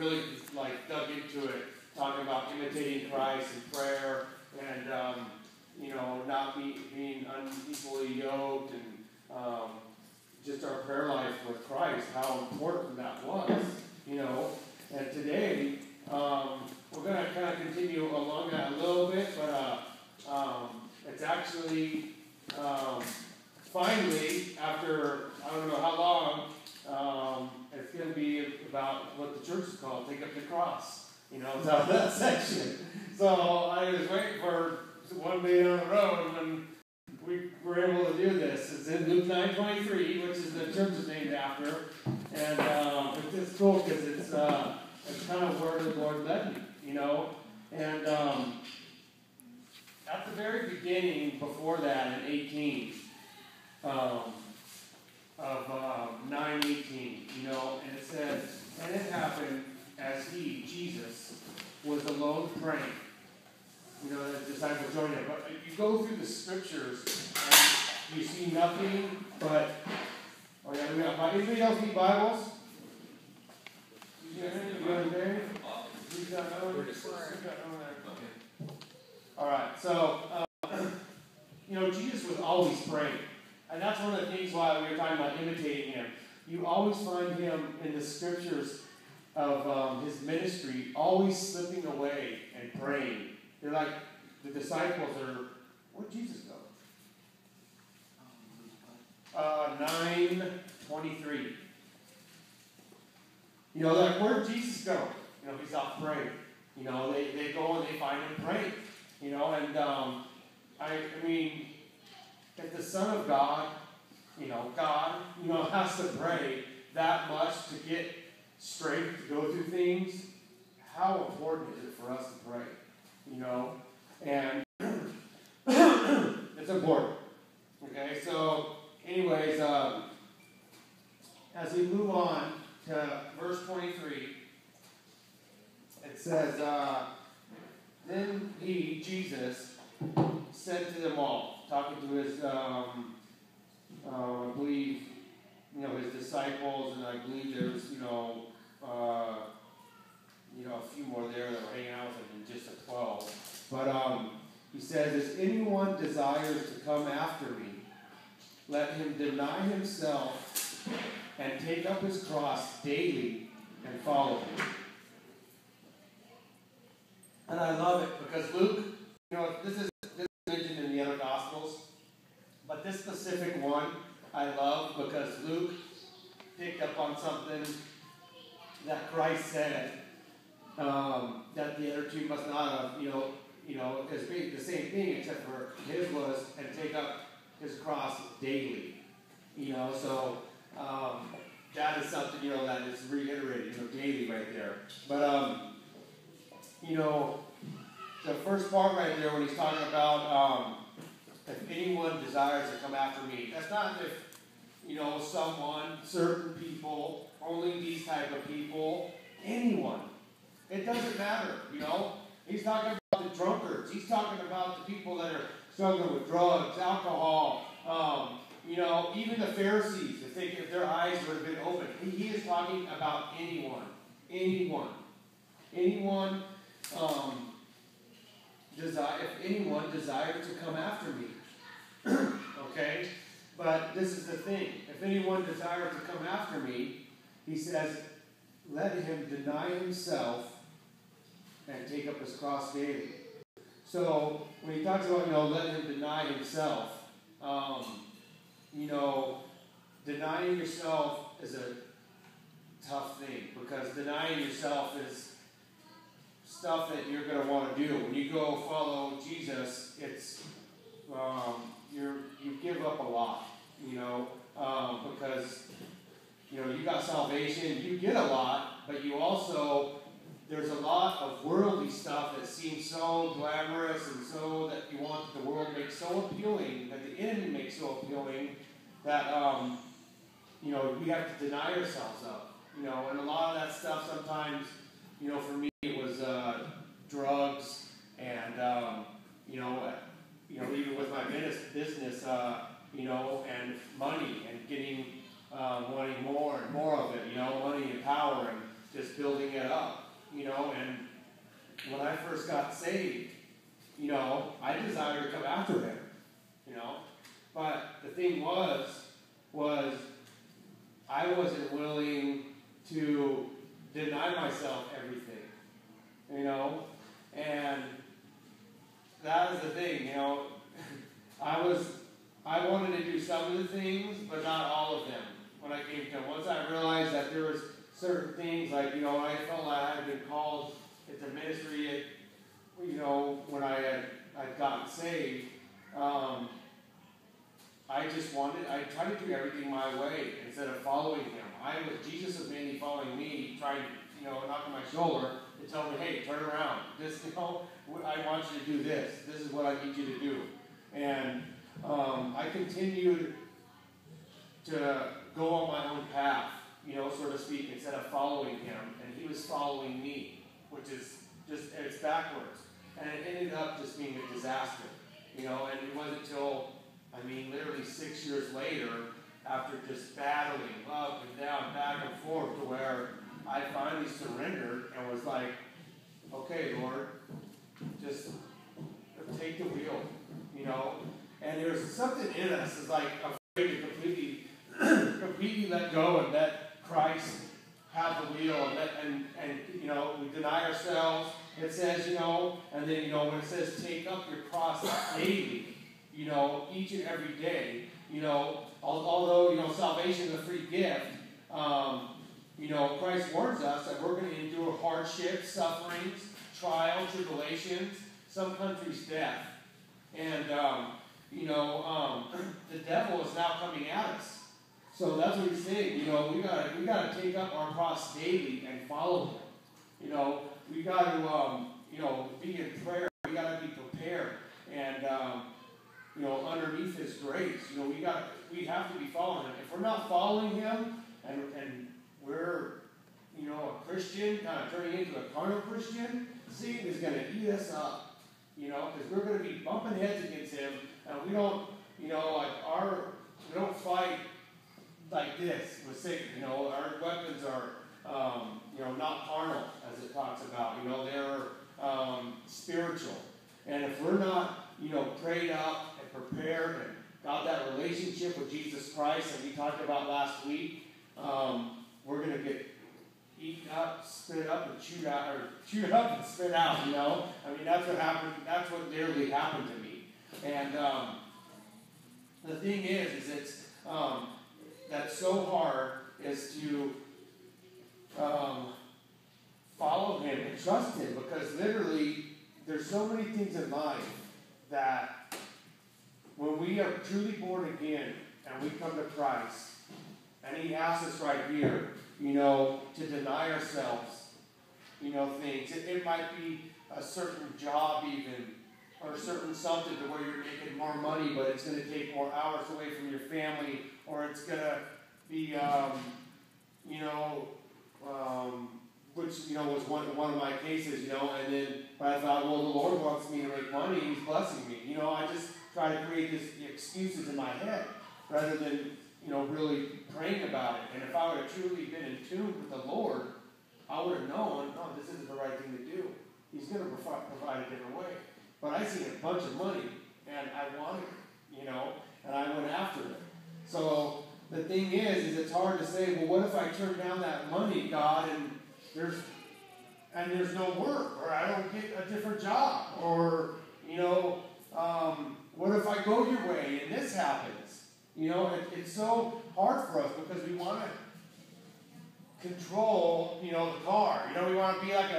really like dug into it, talking about imitating Christ and prayer and not being unequally yoked and just our prayer life with Christ, how important that was, And today we're going to kind of continue along that a little bit, but it's actually finally, after I don't know how long, it's going to be about what the church is called, Take Up Your Cross. It's out of that section. So I was waiting for one day on the road when we were able to do this. It's in Luke 9:23, which is the church is named after. And it's just cool because it's kind of where the Lord led me, And at the very beginning, before that, in 18, of 9:18, and it says, and it happened as he, Jesus, was alone praying. The disciples joined him. But you go through the scriptures and you see nothing but. Oh yeah, anybody else need Bibles? You got there? All right. So Jesus was always praying, and that's one of the things why we were talking about imitating him. You always find him in the scriptures of his ministry, always slipping away and praying. They're like the disciples are. Where'd Jesus go? 9:23. They're like, where'd Jesus go? He's off praying. They go and they find him praying. And I mean, if the Son of God, God, has to pray that much to get strength to go through things, how important is it for us to pray? And it's important. Okay, so anyways, as we move on to verse 23, it says, then he, Jesus, said to them all, talking to his, I believe, his disciples, and I believe there's, a few more there that were hanging out with him than just the 12. But he says, if anyone desires to come after me, let him deny himself and take up his cross daily and follow me. And I love it because Luke, this is mentioned in the other Gospels, but this specific one I love because Luke picked up on something that Christ said that the other two must not have, it's the same thing except for his was and take up his cross daily. So that is something, that is reiterated, daily right there. But, the first part right there when he's talking about if anyone desires to come after me, that's not if, someone, certain people, only these type of people, anyone. It doesn't matter, He's talking about the drunkards. He's talking about the people that are struggling with drugs, alcohol, even the Pharisees, if their eyes would have been open. He is talking about anyone. If anyone desires to come after me. Okay? But this is the thing. If anyone desires to come after me, he says, let him deny himself and take up his cross daily. So when he talks about, let him deny himself, denying yourself is a tough thing because denying yourself is stuff that you're going to want to do. When you go follow Jesus, it's you give up a lot, because you got salvation, you get a lot, but you also there's a lot of worldly stuff that seems so glamorous and so that you want the world makes so appealing, that the enemy makes so appealing that we have to deny ourselves of. And a lot of that stuff sometimes, for me it was drugs and even with my business, and money and getting wanting more and more of it, money and power just building it up, and when I first got saved, I desired to come after him, but the thing was I wasn't willing to deny myself everything, and that is the thing, I wanted to do some of the things, but not all of them when I came to him. Once I realized that there was certain things, like, I felt like I had been called into ministry, when I'd gotten saved, I tried to do everything my way instead of following him. Jesus was mainly following me, trying, knock on my shoulder to tell me, hey, turn around. This, I want you to do this. This is what I need you to do. And I continued to go on my own path, so to speak, instead of following him. And he was following me, which is it's backwards. And it ended up just being a disaster, and it wasn't until, literally 6 years later, after just battling up and down, back and forth, to where I finally surrendered and was like, okay, Lord, just take the wheel, And there's something in us that's like afraid to completely let go and let Christ have the wheel, and we deny ourselves. It says, and then, when it says take up your cross daily, each and every day, although, salvation is a free gift, Christ warns us that we're going to endure hardships, sufferings, trials, tribulations, some countries death. And, the devil is now coming at us. So that's what he's saying, we gotta take up our cross daily and follow him. We gotta, be in prayer. We gotta be prepared. And, underneath his grace, we have to be following him. If we're not following him and we're, a Christian, kind of turning into a carnal Christian, Satan is going to eat us up, because we're going to be bumping heads against him, and we don't, we don't fight like this with Satan. Our weapons are, not carnal, as it talks about. They're spiritual. And if we're not, prayed up and prepared and got that relationship with Jesus Christ that we talked about last week, we're going to get eaten up, spit up, and chewed up and spit out, that's what happened. That's what literally happened to me. And the thing is it's, that's so hard is to follow him and trust him, because literally there's so many things in life that when we are truly born again and we come to Christ, and he asks us right here, to deny ourselves, things. It might be a certain job even, or a certain something to where you're making more money, but it's going to take more hours away from your family, or it's going to be, which, was one of my cases, and then but I thought, well, the Lord wants me to make money, he's blessing me. I just try to create these excuses in my head, rather than, really praying about it. And if I would have truly been in tune with the Lord, I would have known, no, this isn't the right thing to do. He's going to provide a different way. But I seen a bunch of money, and I wanted it, and I went after it. So the thing is it's hard to say, well, what if I turn down that money, God, and there's no work, or I don't get a different job, or, what if I go your way and this happens? It's so hard for us because we want to control, the car. We want to be like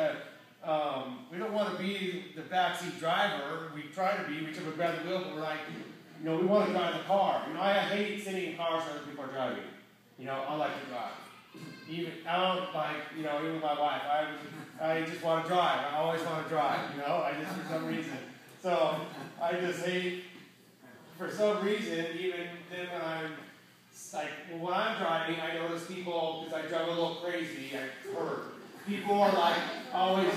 we don't want to be the backseat driver. We try to be, we took a grab the wheel, but we're like, we want to drive the car. I hate sitting in cars where other people are driving. I like to drive. Even my wife, I just want to drive. I always want to drive, I just, for some reason. So I just hate, for some reason, even then when I'm driving, I notice people, because I drive a little crazy, I've heard, people are like always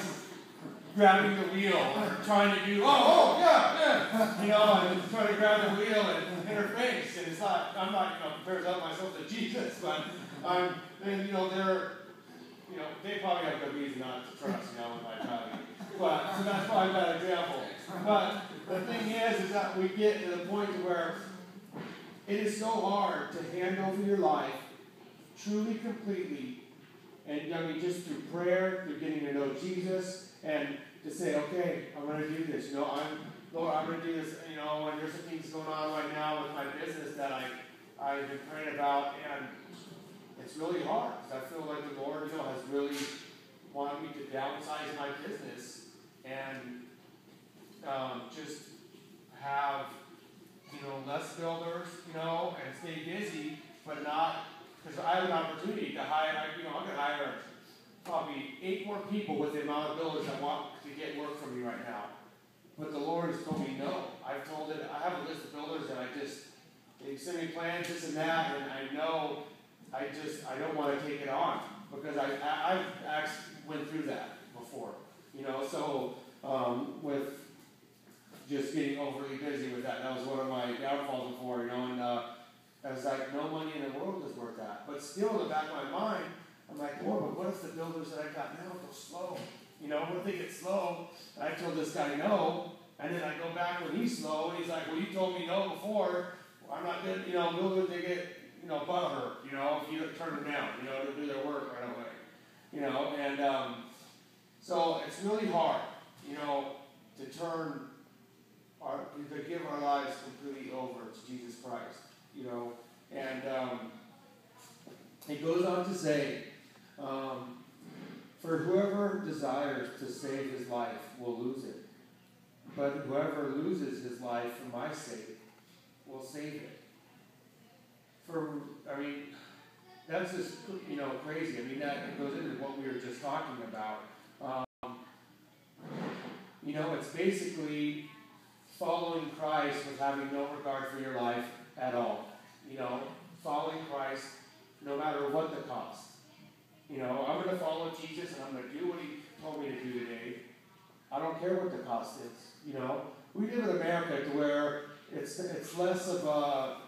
grabbing the wheel or trying to do, yeah, and trying to grab the wheel and interface. And I'm not, compared to myself to Jesus, but then, they're they probably have good reason not to trust, in my value. But, so that's probably a bad example. But the thing is that we get to the point where it is so hard to hand over your life truly, completely, and just through prayer, through getting to know Jesus, and to say, okay, I'm going to do this. Lord, I'm going to do this. And there's some things going on right now with my business that I've been praying about, and it's really hard because I feel like the Lord, has really wanted me to downsize my business and just have, less builders, and stay busy, but not, because I have an opportunity to hire, I'm going to hire probably 8 more people with the amount of builders that want to get work from me right now. But the Lord has told me no. I've told it, I have a list of builders that they send me plans, this and that, and I know I don't want to take it on because I've actually went through that before, so with just getting overly busy with that was one of my downfalls before, and I was like, no money in the world is worth that. But still in the back of my mind, I'm like, Lord, but what if the builders that I got now go slow? What if they get slow? And I told this guy no, and then I go back when he's slow, and he's like, well, you told me no before. Well, I'm not good, builders, they get, butthurt, if you turn them down, to do their work right away. And so it's really hard, to give our lives completely over to Jesus Christ, and it goes on to say, for whoever desires to save his life will lose it, but whoever loses his life for my sake will save it. That's just, crazy. That goes into what we were just talking about. It's basically following Christ with having no regard for your life at all. Following Christ no matter what the cost. I'm going to follow Jesus and I'm going to do what he told me to do today. I don't care what the cost is. We live in America to where it's less of a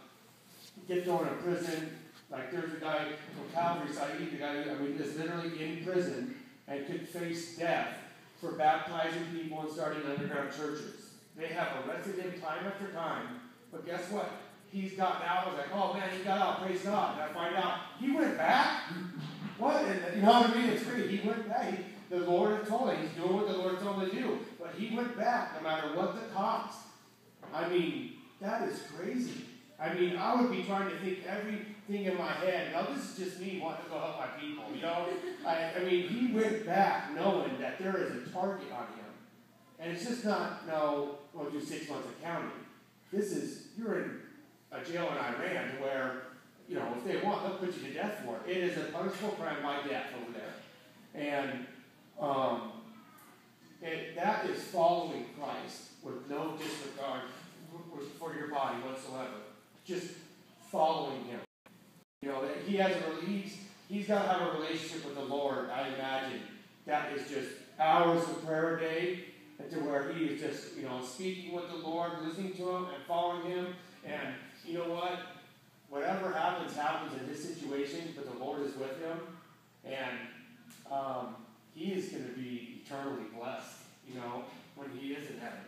get thrown in prison. Like there's a guy from Calvary, the guy is literally in prison and could face death for baptizing people and starting underground churches. They have arrested him time after time, but guess what? He's gotten out. I was like, oh man, he got out, praise God. And I find out he went back. What? And you know what I mean? It's great. He went back. The Lord had told him. He's doing what the Lord told him to do. But he went back no matter what the cost. That is crazy. I would be trying to think everything in my head. Now, this is just me wanting to go help my people, he went back knowing that there is a target on him. And it's just not, we'll do 6 months of county. You're in a jail in Iran where, if they want, they'll put you to death for it. It is a punishable crime by death over there. And that is following Christ with no disregard for your body whatsoever. Just following him. He's got to have a relationship with the Lord, I imagine. That is just hours of prayer a day, and to where he is just, speaking with the Lord, listening to him and following him. And you know what? Whatever happens in his situation, but the Lord is with him. And he is going to be eternally blessed, when he is in heaven.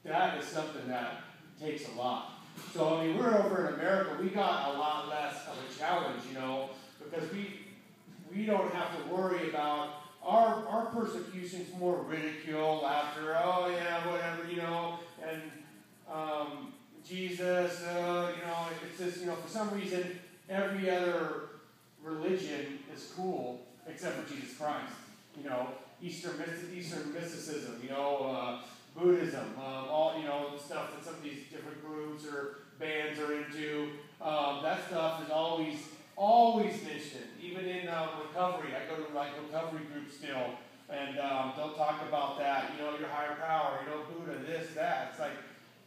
That is something that takes a lot. So, we're over in America, we got a lot less of a challenge, because we don't have to worry about our persecution's more ridicule, laughter, oh yeah, whatever, and Jesus, it's just, for some reason, every other religion is cool except for Jesus Christ. Eastern mysticism, Buddhism, all, the stuff that some of these different groups or bands are into, that stuff is always mentioned. Even in recovery, I go to recovery groups still, and they'll talk about that, your higher power, Buddha, this, that. It's like,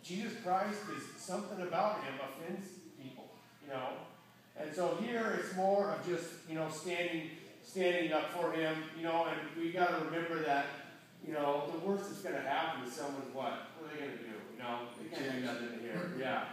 Jesus Christ is something about him offends people, And so here it's more of just, standing up for him, and we got to remember that, the worst that's going to happen to someone's what? What are they going to do? They can't do nothing here. Yeah.